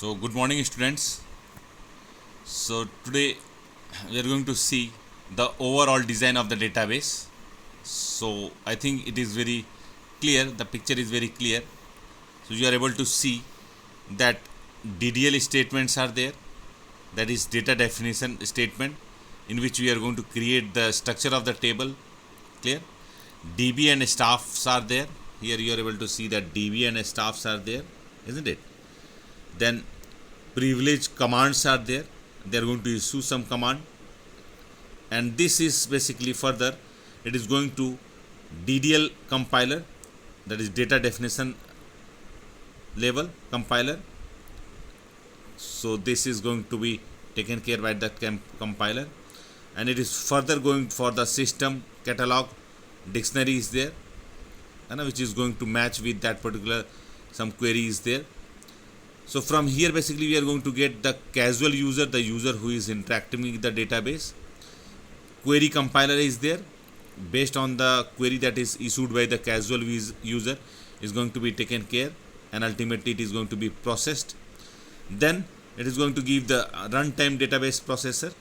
So good morning students. So today we are going to see the overall design of the database. So I think it is very clear, the picture is very clear. So you are able to see that DDL statements are there, that is data definition statement, in which we are going to create the structure of the table. Clear? DB and staffs are there. Here you are able to see that DB and staffs are there, isn't it? Then privilege commands are there. They are going to issue some command, and this is basically further it is going to DDL compiler, that is data definition level compiler. So this is going to be taken care by the compiler, and it is further going for the system catalog dictionary is there, and which is going to match with that particular some query is there. So from here basically we are going to get the casual user, the user who is interacting with the database. Query compiler is there, based on the query that is issued by the casual user is going to be taken care, and ultimately it is going to be processed. Then it is going to give the runtime database processor,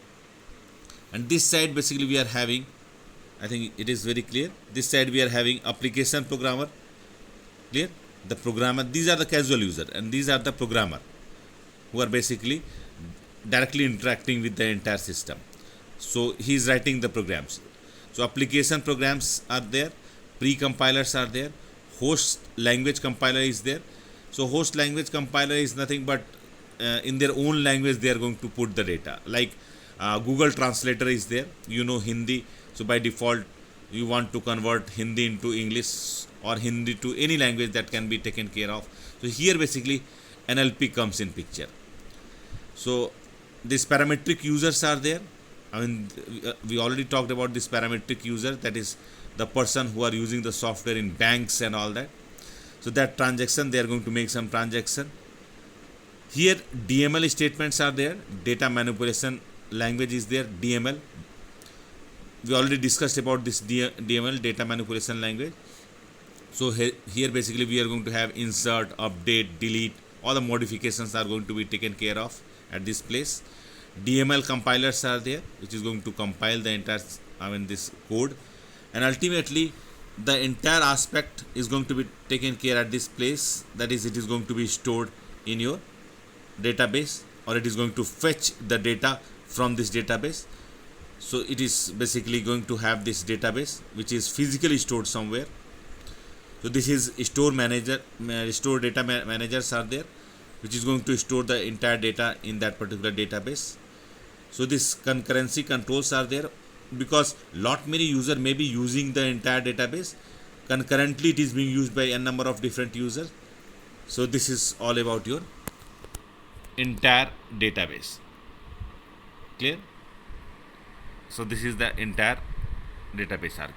and this side basically we are having, I think it is very clear, this side we are having application programmer. Clear? The programmer, these are the casual user, and these are the programmer who are basically directly interacting with the entire system. So he is writing the programs. So application programs are there, pre-compilers are there, host language compiler is there. So host language compiler is nothing but in their own language they are going to put the data, like Google Translator is there, Hindi. So by default you want to convert Hindi into English or Hindi to any language that can be taken care of. So here basically NLP comes in picture. So these parametric users are there. I mean, we already talked about this parametric user, that is the person who are using the software in banks and all that. So that transaction, they are going to make some transaction. Here DML statements are there, data manipulation language is there, DML. We already discussed about this DML, data manipulation language. So here basically we are going to have insert, update, delete, all the modifications are going to be taken care of at this place. DML compilers are there, which is going to compile the entire, this code, and ultimately the entire aspect is going to be taken care at this place, that is it is going to be stored in your database, or it is going to fetch the data from this database. So it is basically going to have this database which is physically stored somewhere. So this is store manager, store data managers are there, which is going to store the entire data in that particular database. So this concurrency controls are there, because lot many user may be using the entire database. Concurrently it is being used by a number of different users. So this is all about your entire database. Clear? So this is the entire database architecture.